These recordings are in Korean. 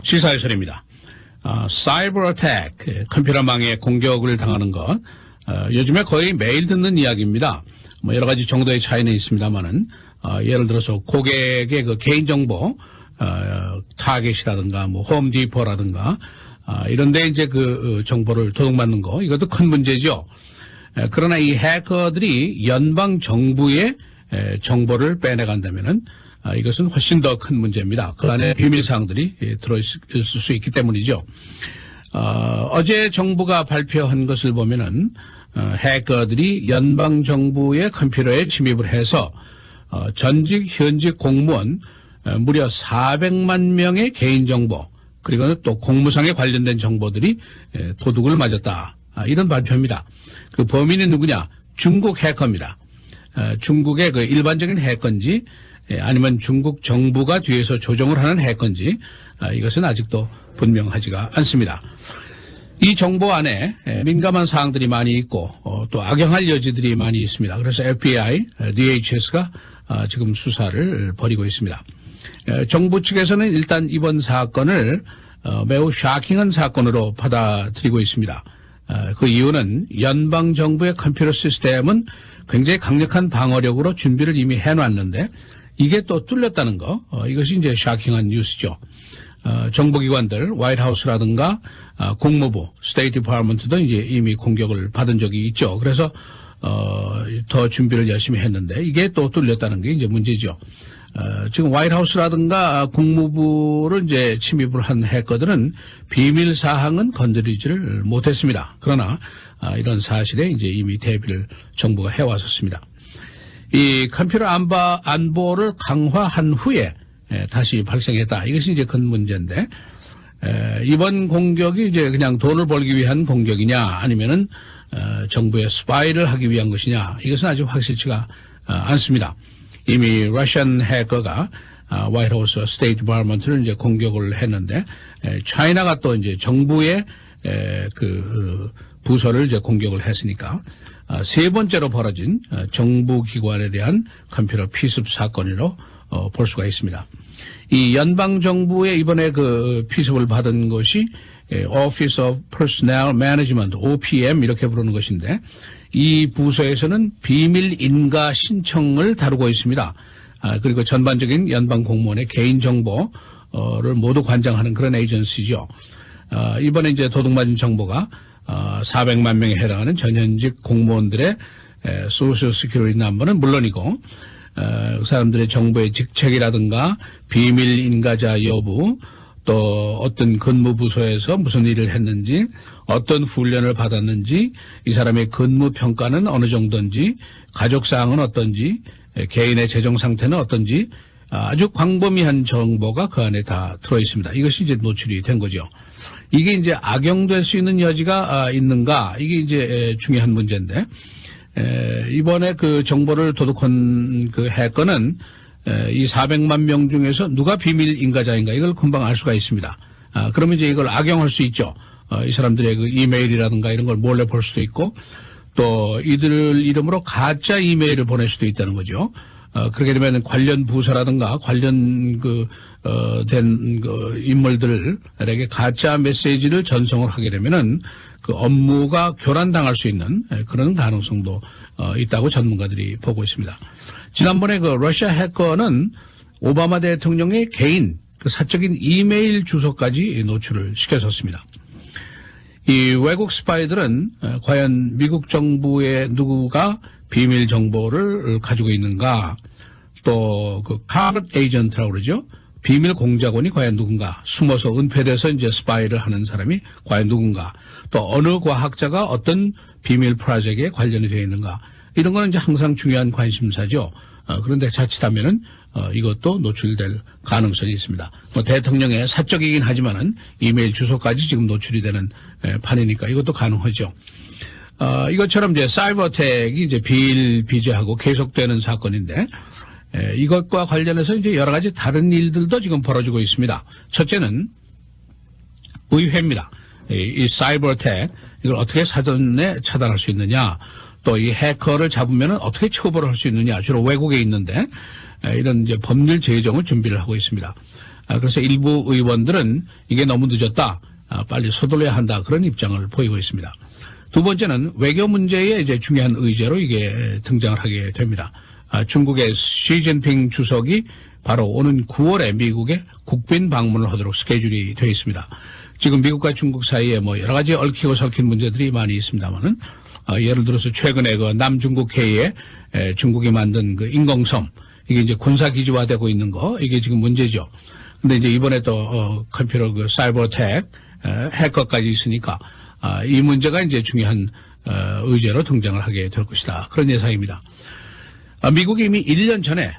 시사회설입니다. 사이버 어택, 컴퓨터망의 공격을 당하는 것, 요즘에 거의 매일 듣는 이야기입니다. 뭐 여러 가지 정도의 차이는 있습니다만은, 예를 들어서 고객의 그 개인정보, 타겟이라든가, 뭐, 홈디포라든가, 이런데 이제 그 정보를 도둑맞는 거, 이것도 큰 문제죠. 그러나 이 해커들이 연방 정부의 정보를 빼내간다면은, 이것은 훨씬 더 큰 문제입니다. 그 안에 비밀사항들이 들어있을 수 있기 때문이죠. 어제 정부가 발표한 것을 보면은, 해커들이 연방 정부의 컴퓨터에 침입을 해서, 전직, 현직 공무원, 무려 400만 명의 개인정보, 그리고 또 공무상에 관련된 정보들이 도둑을 맞았다. 이런 발표입니다. 그 범인이 누구냐? 중국 해커입니다. 중국의 그 일반적인 해커인지 아니면 중국 정부가 뒤에서 조종을 하는 해커인지 이것은 아직도 분명하지가 않습니다. 이 정보 안에 민감한 사항들이 많이 있고 또 악용할 여지들이 많이 있습니다. 그래서 FBI, DHS가 지금 수사를 벌이고 있습니다. 정부 측에서는 일단 이번 사건을 매우 쇼킹한 사건으로 받아들이고 있습니다. 그 이유는 연방정부의 컴퓨터 시스템은 굉장히 강력한 방어력으로 준비를 이미 해놨는데 이게 또 뚫렸다는 거, 이것이 이제 쇼킹한 뉴스죠. 정보기관들, 화이트하우스라든가 국무부, 스테이트 디파먼트도 이제 이미 공격을 받은 적이 있죠. 그래서 더 준비를 열심히 했는데 이게 또 뚫렸다는 게 이제 문제죠. 지금 화이트하우스라든가 국무부를 이제 침입을 한 해커들은 비밀 사항은 건드리지를 못했습니다. 그러나 이런 사실에 이제 이미 대비를 정부가 해왔었습니다. 이 컴퓨터 안보를 강화한 후에 다시 발생했다. 이것이 이제 큰 문제인데 이번 공격이 이제 그냥 돈을 벌기 위한 공격이냐 아니면은 정부의 스파이를 하기 위한 것이냐 이것은 아직 확실치가 않습니다. 이미 러시안 해커가 화이트하우스 스테이트 디파먼트를 이제 공격을 했는데 차이나가 또 이제 정부의 그 부서를 이제 공격을 했으니까 세 번째로 벌어진 정부 기관에 대한 컴퓨터 피습 사건으로 볼 수가 있습니다. 이 연방 정부의 이번에 그 피습을 받은 것이 Office of Personnel Management (OPM) 이렇게 부르는 것인데 이 부서에서는 비밀 인가 신청을 다루고 있습니다. 그리고 전반적인 연방 공무원의 개인 정보를 모두 관장하는 그런 에이전시죠. 이번에 이제 도둑맞은 정보가 400만 명에 해당하는 전현직 공무원들의 소셜 시큐리티 넘버는 물론이고 그 사람들의 정보의 직책이라든가 비밀 인가자 여부 또 어떤 근무 부서에서 무슨 일을 했는지 어떤 훈련을 받았는지 이 사람의 근무 평가는 어느 정도인지 가족 사항은 어떤지 개인의 재정 상태는 어떤지 아주 광범위한 정보가 그 안에 다 들어 있습니다. 이것이 이제 노출이 된 거죠. 이게 이제 악용될 수 있는 여지가 있는가 이게 이제 중요한 문제인데 이번에 그 정보를 도둑한 그 해커는 이 400만 명 중에서 누가 비밀 인가자인가 이걸 금방 알 수가 있습니다. 그러면 이제 이걸 악용할 수 있죠. 이 사람들의 그 이메일이라든가 이런 걸 몰래 볼 수도 있고 또 이들 이름으로 가짜 이메일을 보낼 수도 있다는 거죠. 그렇게 되면 관련 부서라든가 관련 된 인물들에게 가짜 메시지를 전송을 하게 되면은 그 업무가 교란당할 수 있는 그런 가능성도 있다고 전문가들이 보고 있습니다. 지난번에 그 러시아 해커는 오바마 대통령의 개인 그 사적인 이메일 주소까지 노출을 시켰었습니다. 이 외국 스파이들은 과연 미국 정부의 누구가 비밀 정보를 가지고 있는가 또 그 카드 에이전트라고 그러죠. 비밀 공작원이 과연 누군가 숨어서 은폐돼서 이제 스파이를 하는 사람이 과연 누군가 또 어느 과학자가 어떤 비밀 프로젝트에 관련이 되어 있는가 이런 거는 이제 항상 중요한 관심사죠. 그런데 자칫하면은 이것도 노출될 가능성이 있습니다. 뭐 대통령의 사적이긴 하지만은 이메일 주소까지 지금 노출이 되는 판이니까 이것도 가능하죠. 이것처럼 이제 사이버 어택이 이제 비일비재하고 계속되는 사건인데 이것과 관련해서 이제 여러 가지 다른 일들도 지금 벌어지고 있습니다. 첫째는 의회입니다. 이 사이버 어택 이걸 어떻게 사전에 차단할 수 있느냐 또 이 해커를 잡으면 어떻게 처벌을 할 수 있느냐 주로 외국에 있는데 이런 이제 법률 제정을 준비를 하고 있습니다. 그래서 일부 의원들은 이게 너무 늦었다. 빨리 서둘러야 한다. 그런 입장을 보이고 있습니다. 두 번째는 외교 문제의 이제 중요한 의제로 이게 등장을 하게 됩니다. 중국의 시진핑 주석이 바로 오는 9월에 미국에 국빈 방문을 하도록 스케줄이 되어 있습니다. 지금 미국과 중국 사이에 뭐 여러 가지 얽히고 설킨 문제들이 많이 있습니다만은 예를 들어서 최근에 그 남중국 해에 중국이 만든 그 인공섬 이게 이제 군사 기지화되고 있는 거 이게 지금 문제죠. 근데 이제 이번에 또 컴퓨터 그 사이버어택 해커까지 있으니까 이 문제가 이제 중요한 의제로 등장을 하게 될 것이다. 그런 예상입니다. 미국이 이미 1년 전에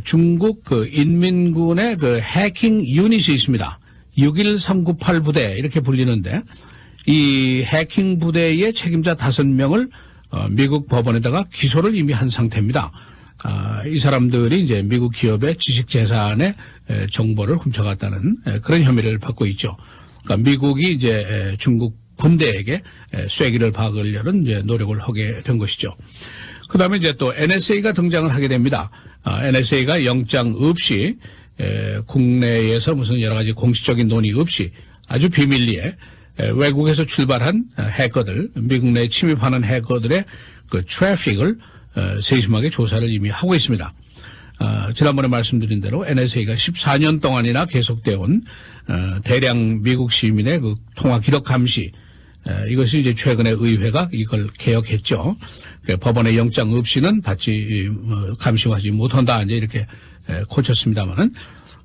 중국 그 인민군의 그 해킹 유닛이 있습니다. 61398 부대 이렇게 불리는데 이 해킹 부대의 책임자 5명을 미국 법원에다가 기소를 이미 한 상태입니다. 이 사람들이 이제 미국 기업의 지식 재산의 정보를 훔쳐갔다는 그런 혐의를 받고 있죠. 그러니까 미국이 이제 중국 군대에게 쐐기를 박으려는 이제 노력을 하게 된 것이죠. 그다음에 이제 또 NSA가 등장을 하게 됩니다. NSA가 영장 없이 국내에서 무슨 여러 가지 공식적인 논의 없이 아주 비밀리에 외국에서 출발한 해커들, 미국 내에 침입하는 해커들의 그 트래픽을 세심하게 조사를 이미 하고 있습니다. 지난번에 말씀드린 대로 NSA가 14년 동안이나 계속되어 온 대량 미국 시민의 그 통화 기록 감시 이것이 이제 최근에 의회가 이걸 개혁했죠. 법원의 영장 없이는 받지 감시하지 못한다 이제 이렇게 고쳤습니다만은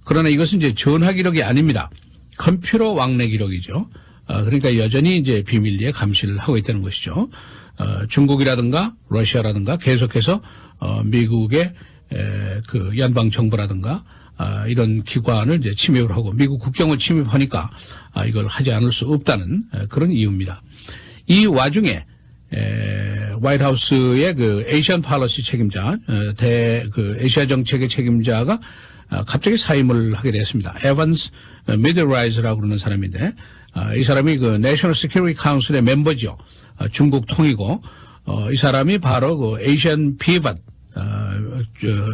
그러나 이것은 이제 전화 기록이 아닙니다. 컴퓨터 왕래 기록이죠. 그러니까 여전히 이제 비밀리에 감시를 하고 있다는 것이죠. 중국이라든가 러시아라든가 계속해서 미국의 그 연방 정부라든가 이런 기관을 이제 침입을 하고 미국 국경을 침입하니까 이걸 하지 않을 수 없다는 그런 이유입니다. 이 와중에 화이트하우스의 그 에이시안 팔러시 책임자, 그 에시아 정책의 책임자가 갑자기 사임을 하게 됐습니다. 에반스 미들라이즈라고 그러는 사람인데, 이 사람이 그 내셔널 시큐리티 카운슬의 멤버죠. 중국 통이고, 이 사람이 바로 그 에이시안 피벗,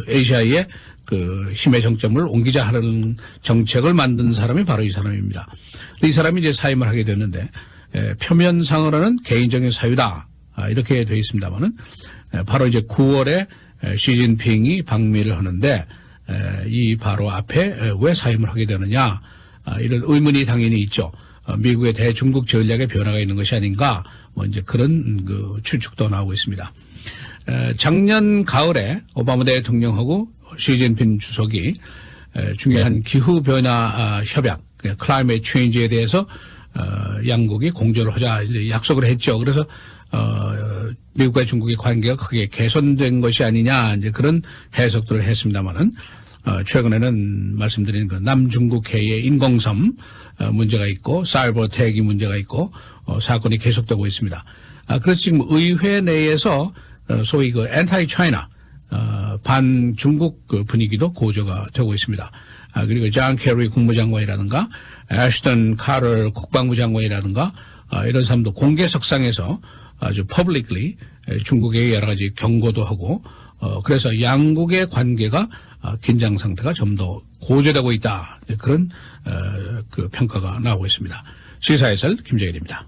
아시아의 그 힘의 정점을 옮기자 하는 정책을 만든 사람이 바로 이 사람입니다. 이 사람이 이제 사임을 하게 됐는데, 표면상으로는 개인적인 사유다. 이렇게 되어 있습니다만은, 바로 이제 9월에 시진핑이 방미를 하는데, 이 바로 앞에 왜 사임을 하게 되느냐, 이런 의문이 당연히 있죠. 미국의 대중국 전략에 변화가 있는 것이 아닌가, 뭐 이제 그런 그 추측도 나오고 있습니다. 작년 가을에 오바마 대통령하고 시진핑 주석이 중요한 기후변화 협약, 클라이메이트 체인지에 대해서 양국이 공조를 하자 약속을 했죠. 그래서 미국과 중국의 관계가 크게 개선된 것이 아니냐 이제 그런 해석들을 했습니다만은 최근에는 말씀드린 그 남중국 해의 인공섬 문제가 있고 사이버 어택이 문제가 있고 사건이 계속되고 있습니다. 그래서 지금 의회 내에서 소위 그 엔타이 차이나 반중국 그 분위기도 고조가 되고 있습니다. 그리고 존 케리 국무장관이라든가 애쉬턴 카터 국방부 장관이라든가 이런 사람도 공개석상에서 아주 publicly 중국에 여러 가지 경고도 하고 그래서 양국의 관계가 긴장 상태가 좀 더 고조되고 있다. 그런 그 평가가 나오고 있습니다. 시사해설 김재일입니다.